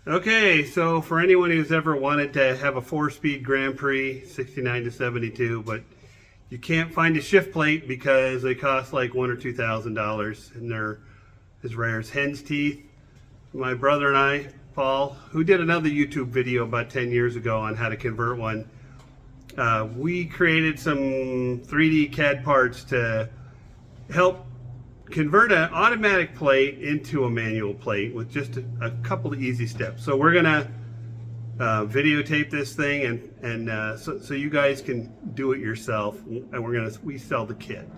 Okay, so for anyone who's ever wanted to have a 4-speed Grand Prix, 69 to 72, but you can't find a shift plate because they cost like $1,000 or $2,000 and they're as rare as hen's teeth. My brother and I, Paul, who did another YouTube video about 10 years ago on how to convert one, we created some 3D CAD parts to help convert an automatic plate into a manual plate with just a couple of easy steps. So we're gonna videotape this thing and so you guys can do it yourself, and we sell the kit.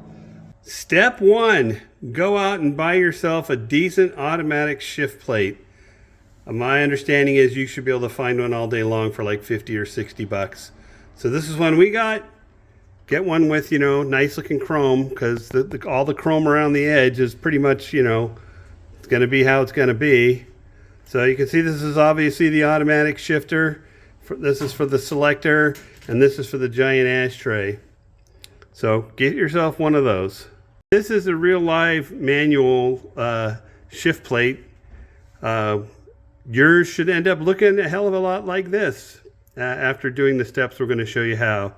Step 1, go out and buy yourself a decent automatic shift plate. My understanding is you should be able to find one all day long for like 50 or 60 bucks. So this is one we got. Get one with, you know, nice looking chrome, because all the chrome around the edge is pretty much, you know, it's going to be how it's going to be. So you can see this is obviously the automatic shifter. This is for the selector, and this is for the giant ashtray. So get yourself one of those. This is a real live manual shift plate. Yours should end up looking a hell of a lot like this after doing the steps we're going to show you how.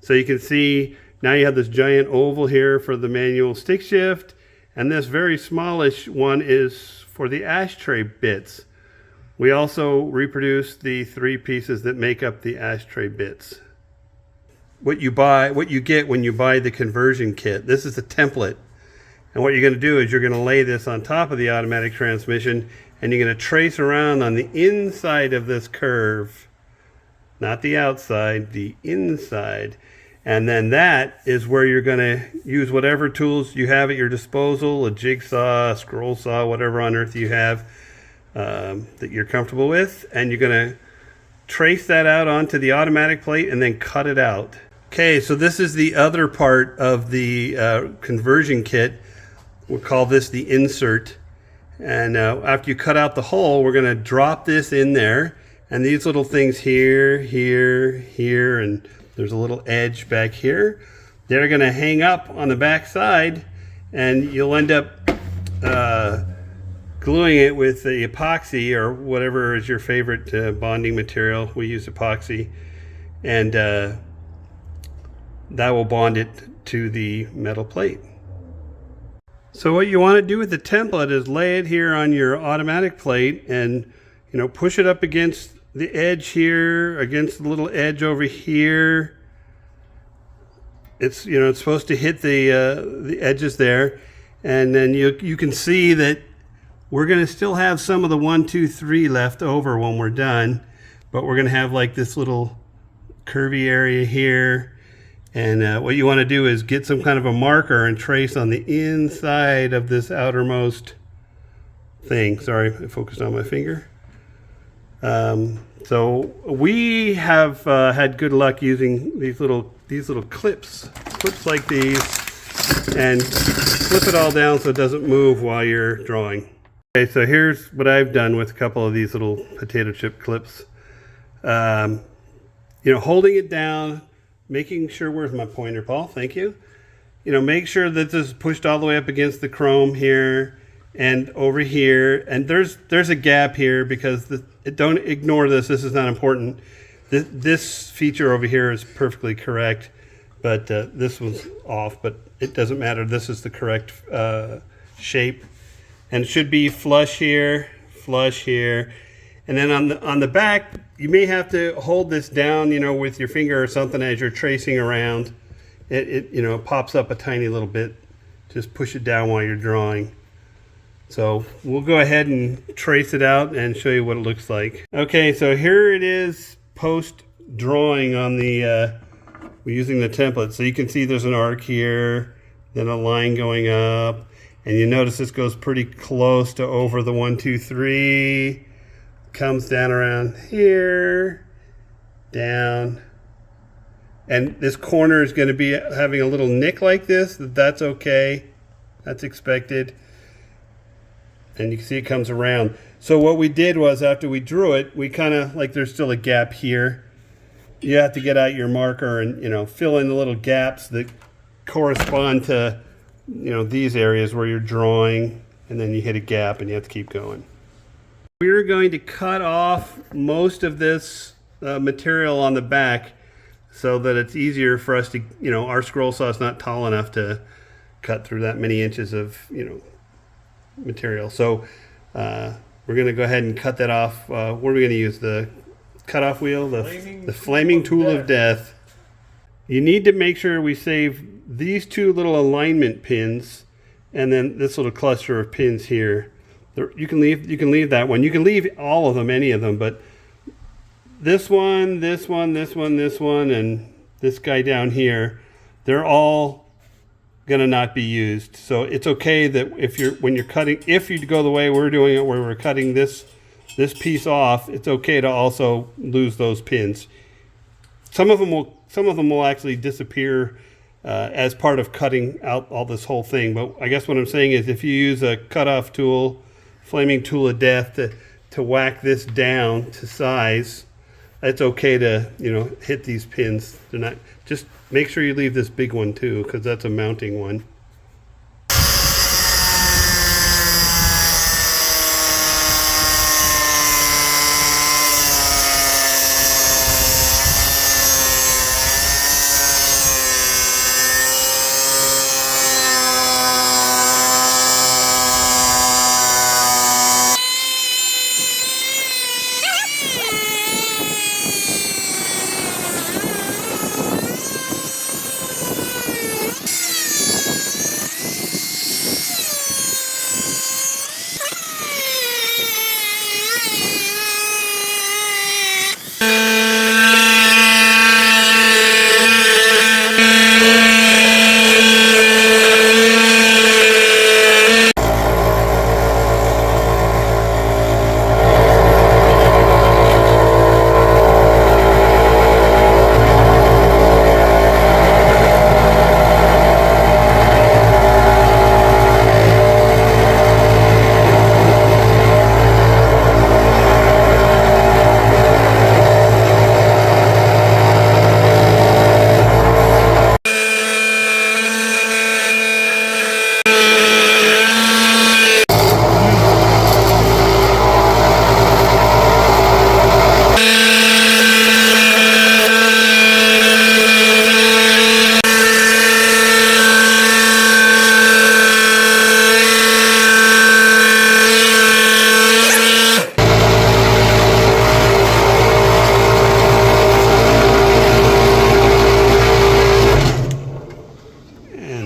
So you can see now you have this giant oval here for the manual stick shift, and this very smallish one is for the ashtray bits. We also reproduce the 3 pieces that make up the ashtray bits. What you get when you buy the conversion kit, this is a template. And what you're going to do is you're going to lay this on top of the automatic transmission, and you're going to trace around on the inside of this curve. Not the outside, the inside. And then that is where you're going to use whatever tools you have at your disposal, a jigsaw, a scroll saw, whatever on earth you have that you're comfortable with. And you're going to trace that out onto the automatic plate and then cut it out. Okay, so this is the other part of the conversion kit. We'll call this the insert. And after you cut out the hole, we're going to drop this in there. And these little things here, here, here, and there's a little edge back here. They're going to hang up on the back side, and you'll end up gluing it with the epoxy or whatever is your favorite bonding material. We use epoxy, and that will bond it to the metal plate. So what you want to do with the template is lay it here on your automatic plate and, you know, push it up against the edge here, against the little edge over here. It's, you know, it's supposed to hit the edges there, and then you can see that we're going to still have some of the 1, 2, 3 left over when we're done, but we're going to have like this little curvy area here. And what you want to do is get some kind of a marker and trace on the inside of this outermost thing. Sorry, I focused on my finger. So we have had good luck using these little clips like these, and flip it all down so it doesn't move while you're drawing. Okay, so here's what I've done with a couple of these little potato chip clips. You know, holding it down, making sure, where's my pointer, Paul? Thank you. You know, make sure that this is pushed all the way up against the chrome here and over here, and there's a gap here because don't ignore this. This is not important. This feature over here is perfectly correct, but this was off, but it doesn't matter. This is the correct shape, and it should be flush here, and then on the back you may have to hold this down, you know, with your finger or something as you're tracing around. It you know, it pops up a tiny little bit. Just push it down while you're drawing. So we'll go ahead and trace it out and show you what it looks like. Okay, so here it is post drawing on the we're using the template. So you can see there's an arc here, then a line going up, and you notice this goes pretty close to over the 1, 2, 3, comes down around here, down, and this corner is going to be having a little nick like this. That's okay, that's expected. And you can see it comes around. So what we did was, after we drew it, we kind of, like, there's still a gap here. You have to get out your marker and, you know, fill in the little gaps that correspond to, you know, these areas where you're drawing, and then you hit a gap and you have to keep going. We're going to cut off most of this material on the back so that it's easier for us to, our scroll saw is not tall enough to cut through that many inches of, material. So we're going to go ahead and cut that off. What are we going to use? The cutoff wheel, the flaming tool of death. You need to make sure we save these two little alignment pins and then this little cluster of pins here. You can leave that one. You can leave all of them, any of them, but this one, this one, this one, this one, and this guy down here, they're all gonna not be used. So it's okay that when you're cutting, if you go the way we're doing it, where we're cutting this piece off, it's okay to also lose those pins. Some of them will actually disappear as part of cutting out all this whole thing. But I guess what I'm saying is, if you use a cutoff tool, flaming tool of death, to whack this down to size, it's okay to hit these pins. They're not. Just make sure you leave this big one too, because that's a mounting one.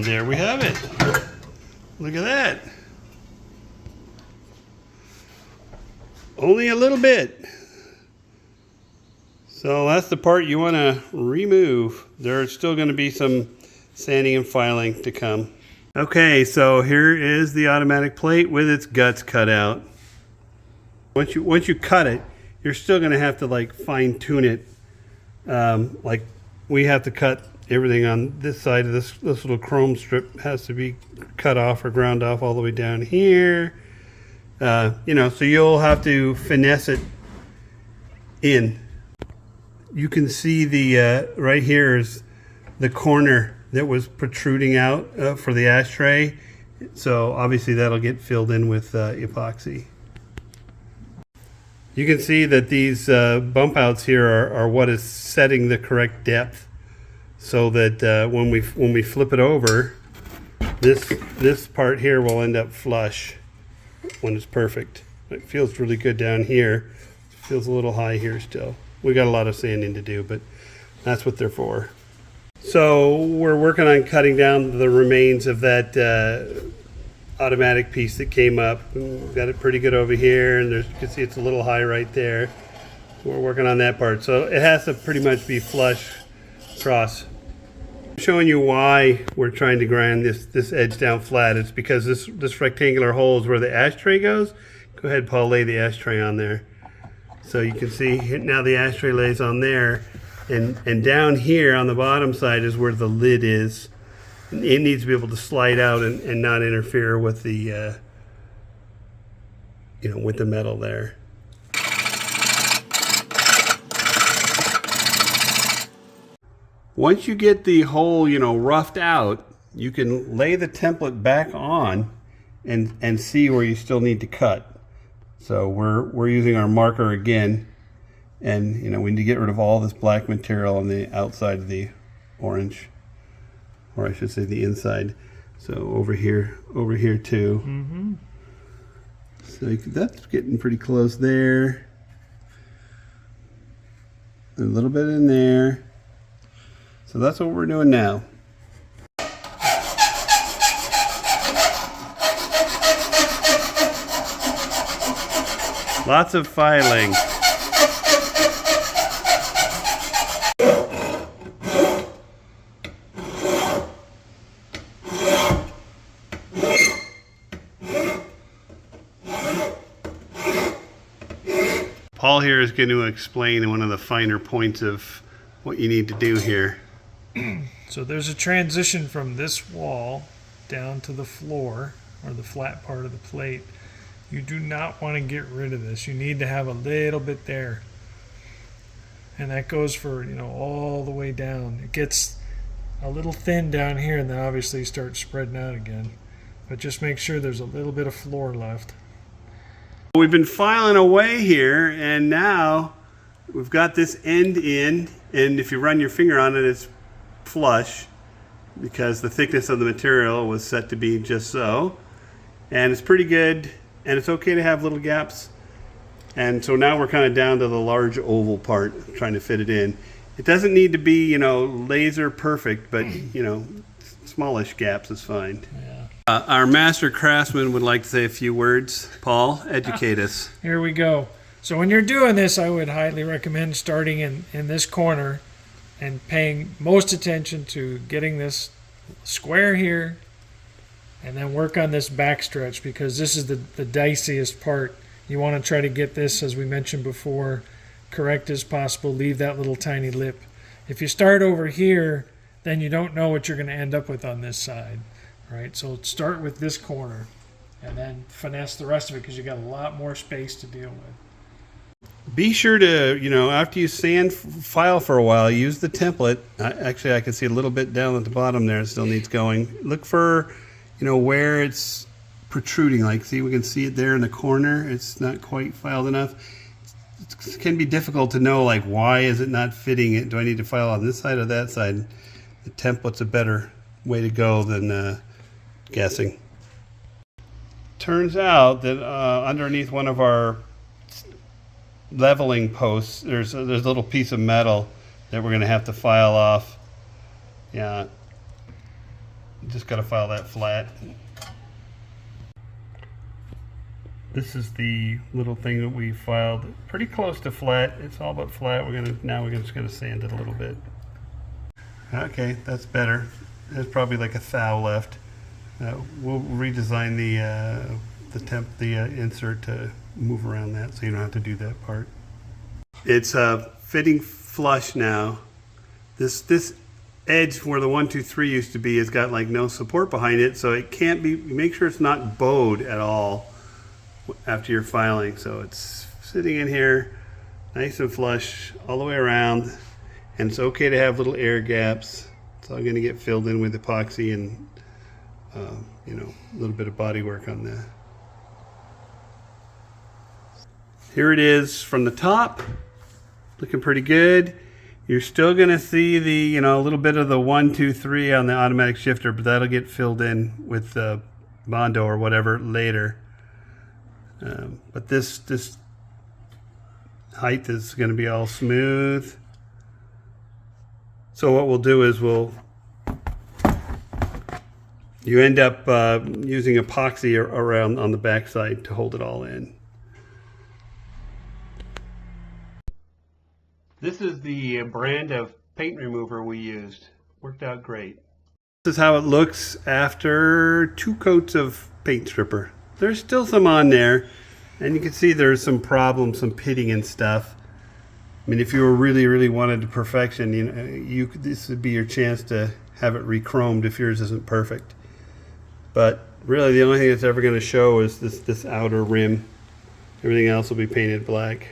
There we have it. Look at that. Only a little bit. So that's the part you want to remove. There's still going to be some sanding and filing to come. Okay, so here is the automatic plate with its guts cut out. Once you cut it, you're still going to have to fine tune it. Like we have to cut everything on this side of this little chrome strip has to be cut off or ground off all the way down here. So you'll have to finesse it in. You can see the right here is the corner that was protruding out for the ashtray. So obviously that'll get filled in with epoxy. You can see that these bump outs here are what is setting the correct depth, so that when we flip it over, this part here will end up flush when it's perfect. It feels really good down here. It feels a little high here still. We got a lot of sanding to do, but that's what they're for. So we're working on cutting down the remains of that automatic piece that came up. We've got it pretty good over here, and you can see it's a little high right there. We're working on that part. So it has to pretty much be flush across. I'm showing you why we're trying to grind this edge down flat. It's because this rectangular hole is where the ashtray goes. Go ahead, Paul, lay the ashtray on there. So you can see now the ashtray lays on there, and down here on the bottom side is where the lid is. It needs to be able to slide out and not interfere with the with the metal there. Once you get the hole roughed out, you can lay the template back on and see where you still need to cut. So we're using our marker again, and you know, we need to get rid of all this black material on the outside of the orange, or I should say the inside. So over here too. Mm-hmm. So that's getting pretty close there. A little bit in there. So that's what we're doing now. Lots of filing. Paul here is going to explain one of the finer points of what you need to do here. So there's a transition from this wall down to the floor, or the flat part of the plate. You do not want to get rid of this. You need to have a little bit there. And that goes for, you know, all the way down. It gets a little thin down here, and then obviously starts spreading out again. But just make sure there's a little bit of floor left. We've been filing away here, and now we've got this end in, and if you run your finger on it, it's flush because the thickness of the material was set to be just so. And it's pretty good, and it's okay to have little gaps. And so now we're kind of down to the large oval part, trying to fit it in. It doesn't need to be, you know, laser perfect, but, you know, smallish gaps is fine. Yeah. Our master craftsman would like to say a few words. Paul, educate us. Here we go. So when you're doing this, I would highly recommend starting in this corner and paying most attention to getting this square here, and then work on this back stretch, because this is the diciest part. You want to try to get this, as we mentioned before, correct as possible. Leave that little tiny lip. If you start over here, then you don't know what you're going to end up with on this side. Right? So start with this corner and then finesse the rest of it, because you got a lot more space to deal with. Be sure to, you know, after you sand file for a while, use the template. Actually, I can see a little bit down at the bottom there. It still needs going. Look for, you know, where it's protruding. Like, see, we can see it there in the corner. It's not quite filed enough. It can be difficult to know, like, why is it not fitting it? Do I need to file on this side or that side? The template's a better way to go than guessing. Turns out that underneath one of our leveling posts, there's a little piece of metal that we're going to have to file off. Yeah, just got to file that flat. This is the little thing that we filed pretty close to flat. It's all but flat. We're just gonna sand it a little bit. Okay, that's better. There's probably like a thou left. We'll redesign the insert to move around that, so you don't have to do that part. It's fitting flush now. This edge where the 1, 2, 3 used to be has got like no support behind it, so it can't be. Make sure it's not bowed at all after you're filing. So it's sitting in here, nice and flush all the way around, and it's okay to have little air gaps. It's all going to get filled in with epoxy and you know, a little bit of body work on that. Here it is from the top, looking pretty good. You're still going to see the, you know, a little bit of the 1, 2, 3 on the automatic shifter, but that'll get filled in with Bondo or whatever later. But this height is going to be all smooth. So what we'll do is you end up using epoxy around on the backside to hold it all in. This is the brand of paint remover we used. Worked out great. This is how it looks after 2 coats of paint stripper. There's still some on there, and you can see there's some problems, some pitting and stuff. I mean, if you were really wanted to perfection, you know, this would be your chance to have it re-chromed if yours isn't perfect. But really, the only thing that's ever going to show is this outer rim. Everything else will be painted black.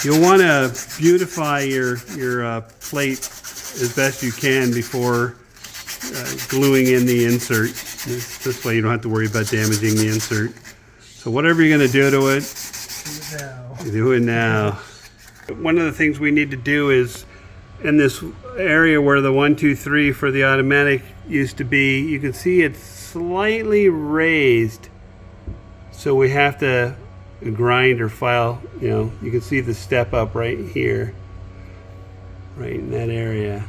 You'll want to beautify your plate as best you can before gluing in the insert. This way you don't have to worry about damaging the insert. So whatever you're going to do to it, Now. do it now. One of the things we need to do is in this area where the 1, 2, 3 for the automatic used to be, you can see it's slightly raised. So we have to grind or file, you know, you can see the step up right here, right in that area.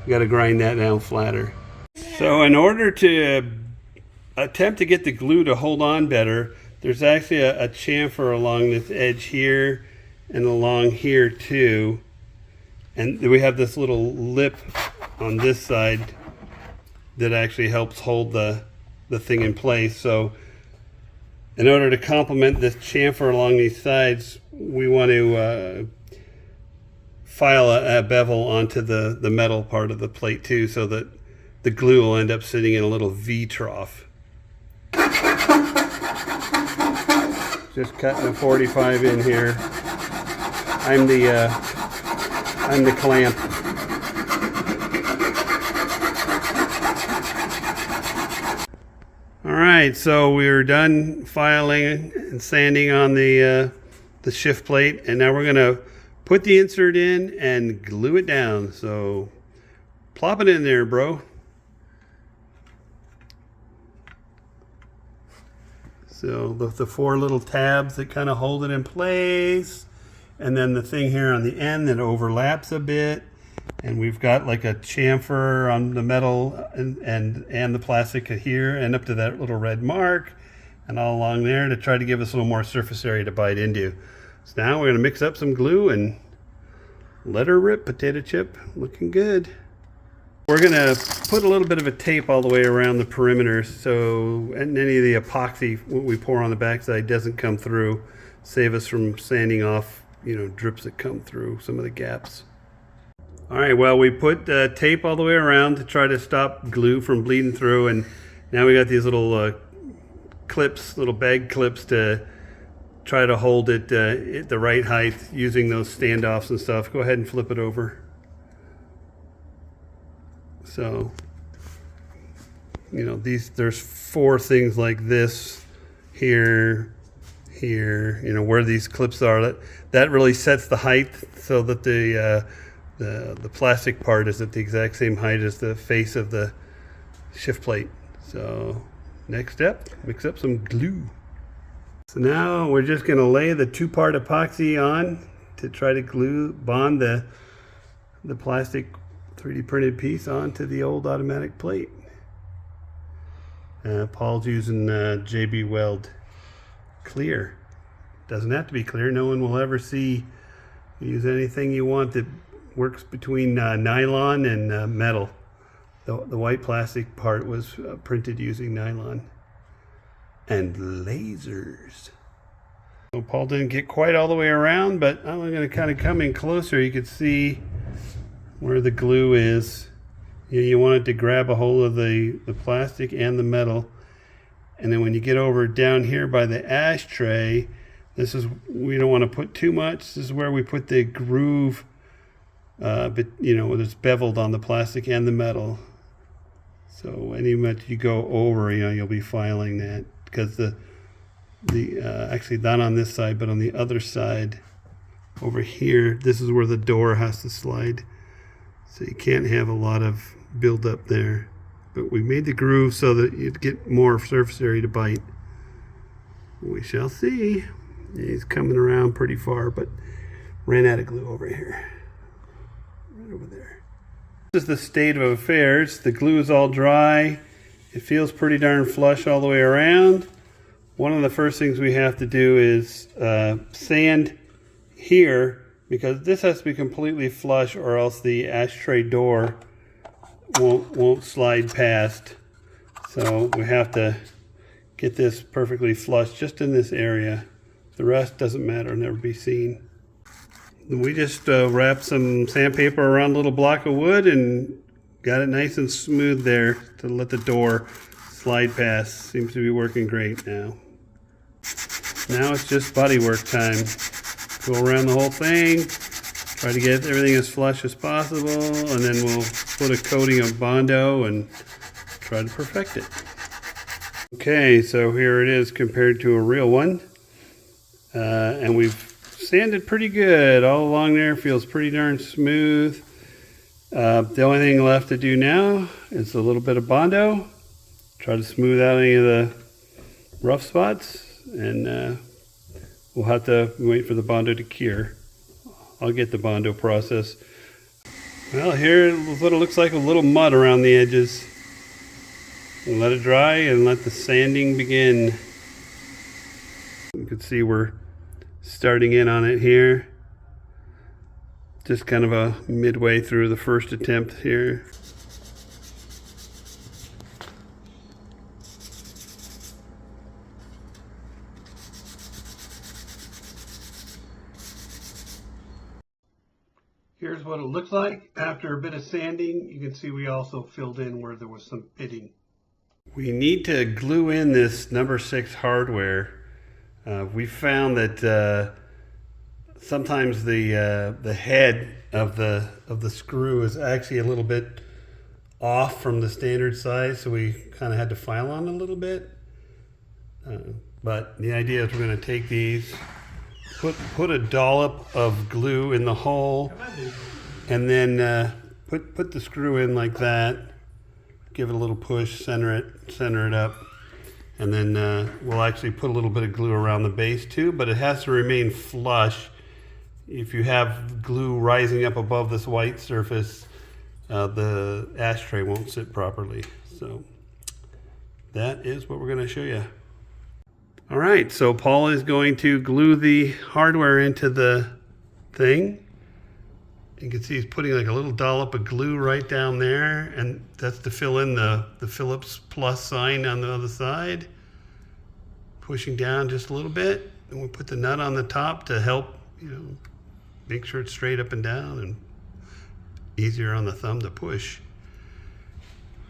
You got to grind that down flatter. So in order to attempt to get the glue to hold on better, there's actually a chamfer along this edge here and along here too. And we have this little lip on this side that actually helps hold the thing in place. So in order to complement this chamfer along these sides, we want to file a bevel onto the metal part of the plate too, so that the glue will end up sitting in a little V trough. Just cutting a 45 in here. I'm the clamp. All right, so we're done filing and sanding on the shift plate, and now we're gonna put the insert in and glue it down. So plop it in there, bro. So the 4 little tabs that kind of hold it in place, and then the thing here on the end that overlaps a bit, and we've got like a chamfer on the metal and the plastic here and up to that little red mark and all along there to try to give us a little more surface area to bite into. So now we're going to mix up some glue and let her rip. Potato chip looking good. We're going to put a little bit of a tape all the way around the perimeter so any of the epoxy we pour on the backside doesn't come through. Save us from sanding off, you know, drips that come through some of the gaps. All right, well, we put tape all the way around to try to stop glue from bleeding through, and now we got these little clips, little bag clips to try to hold it at the right height using those standoffs and stuff. Go ahead and flip it over. So, you know, there's 4 things like this here, you know, where these clips are. That really sets the height so that the plastic part is at the exact same height as the face of the shift plate. So next step, mix up some glue. So now we're just going to lay the 2-part epoxy on to try to bond the plastic 3D printed piece onto the old automatic plate. Paul's using JB Weld clear. Doesn't have to be clear. No one will ever see. Use anything you want that works between nylon and metal. The white plastic part was printed using nylon. And lasers. So Paul didn't get quite all the way around, but I'm going to kind of come in closer. You can see where the glue is. You want it to grab a hold of the plastic and the metal. And then when you get over down here by the ashtray, we don't want to put too much. This is where we put the groove, but you know, it's beveled on the plastic and the metal. So any much you go over, you know, you'll be filing that, because actually not on this side, but on the other side over here, this is where the door has to slide. So you can't have a lot of build up there. But we made the groove so that you'd get more surface area to bite. We shall see. He's coming around pretty far, but ran out of glue over here. Right over there. This is the state of affairs. The glue is all dry. It feels pretty darn flush all the way around. One of the first things we have to do is sand here, because this has to be completely flush or else the ashtray door won't slide past. So we have to get this perfectly flush just in this area. The rest doesn't matter, never be seen. We just wrapped some sandpaper around a little block of wood and got it nice and smooth there to let the door slide past. Seems to be working great now. Now it's just bodywork time. Go around the whole thing, try to get everything as flush as possible, and then we'll put a coating of Bondo and try to perfect it. Okay, so here it is compared to a real one. And we've sanded pretty good all along there. Feels pretty darn smooth. The only thing left to do now is a little bit of Bondo. Try to smooth out any of the rough spots. And we'll have to wait for the Bondo to cure. I'll get the Bondo process. Well, here is what it looks like, a little mud around the edges. We'll let it dry and let the sanding begin. You can see we're starting in on it here. Just kind of a midway through the first attempt here. Here's what it looks like after a bit of sanding. You can see we also filled in where there was some pitting. We need to glue in this number 6 hardware. We found that sometimes the head of the screw is actually a little bit off from the standard size, so we kind of had to file on a little bit. But the idea is we're going to take these, put a dollop of glue in the hole, and then put the screw in like that. Give it a little push, center it up, and then we'll actually put a little bit of glue around the base too, but it has to remain flush. If you have glue rising up above this white surface, the ashtray won't sit properly. So that is what we're going to show you. All right, so Paul is going to glue the hardware into the thing. You can see he's putting like a little dollop of glue right down there, and that's to fill in the Phillips plus sign on the other side. Pushing down just a little bit, and we'll put the nut on the top to help, make sure it's straight up and down and easier on the thumb to push.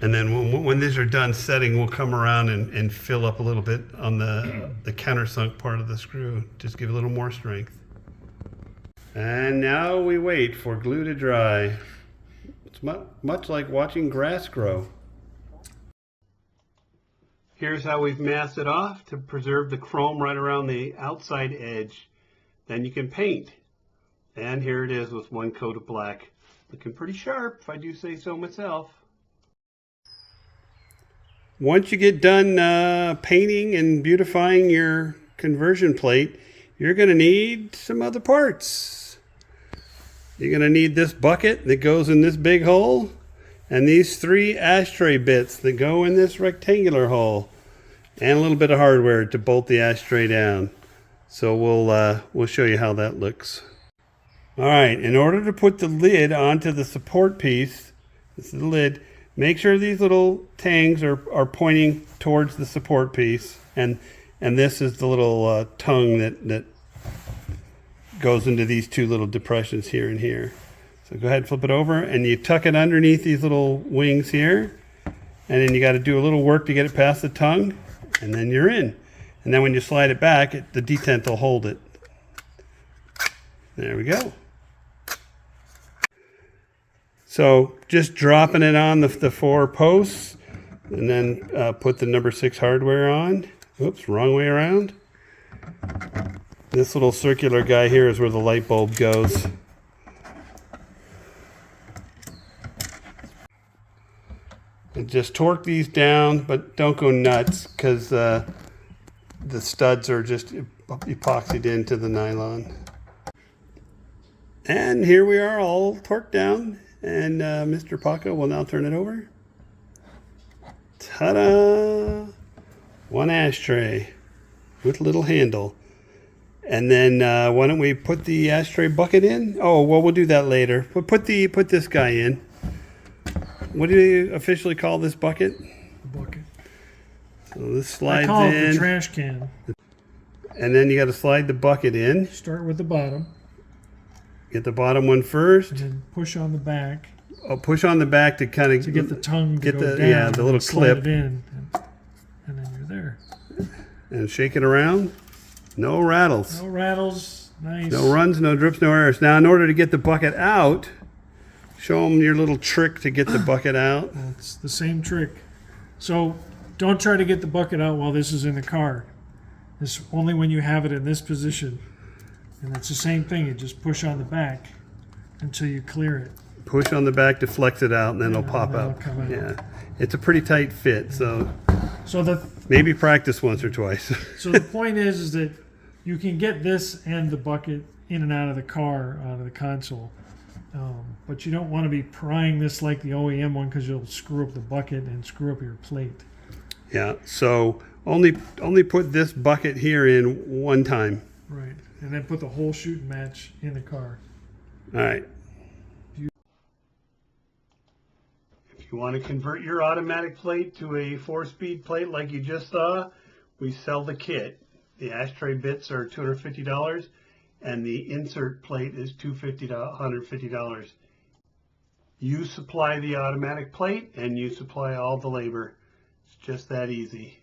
And then when these are done setting, we'll come around and fill up a little bit on the countersunk part of the screw. Just give it a little more strength. And now we wait for glue to dry. It's much like watching grass grow. Here's how we've masked it off to preserve the chrome right around the outside edge. Then you can paint. And here it is with one coat of black. Looking pretty sharp, if I do say so myself. Once you get done painting and beautifying your conversion plate, you're going to need some other parts. You're going to need this bucket that goes in this big hole, and these 3 ashtray bits that go in this rectangular hole, and a little bit of hardware to bolt the ashtray down. So we'll show you how that looks. All right, in order to put the lid onto the support piece, this is the lid, make sure these little tangs are pointing towards the support piece, and this is the little tongue that goes into these 2 little depressions here and here. So go ahead and flip it over, and you tuck it underneath these little wings here, and then you got to do a little work to get it past the tongue, and then you're in. And then when you slide it back, the detent will hold it. There we go. So just dropping it on the 4 posts, and then put the number 6 hardware on. Oops, wrong way around. This little circular guy here is where the light bulb goes. And just torque these down, but don't go nuts, because the studs are just epoxied into the nylon. And here we are, all torqued down, and Mr. Paco will now turn it over. Ta-da! One ashtray with a little handle. And then why don't we put the ashtray bucket in? Oh, well, we'll do that later. We'll put this guy in. What do you officially call this bucket? The bucket. So this slides in. I call it the trash can. And then you got to slide the bucket in. Start with the bottom. Get the bottom one first. And then push on the back. Oh, push on the back to kind of get the tongue to go down. Yeah, the little clip. Slide it in, and then you're there. And shake it around. No rattles. No rattles. Nice. No runs, no drips, no errors. Now, in order to get the bucket out, show them your little trick to get the bucket out. Well, it's the same trick. So don't try to get the bucket out while this is in the car. This only when you have it in this position. And it's the same thing. You just push on the back until you clear it. Push on the back to flex it out, and then it'll pop then it'll out. come out. Yeah, it's a pretty tight fit, so So the maybe practice once or twice. so the point is that you can get this and the bucket in and out of the car, out of the console. But you don't want to be prying this like the OEM one because you'll screw up the bucket and screw up your plate. Yeah, so only put this bucket here in one time. Right. And then put the whole shooting match in the car. All right. If you want to convert your automatic plate to a 4-speed plate like you just saw, we sell the kit. The ashtray bits are $250, and the insert plate is $150. You supply the automatic plate, and you supply all the labor. It's just that easy.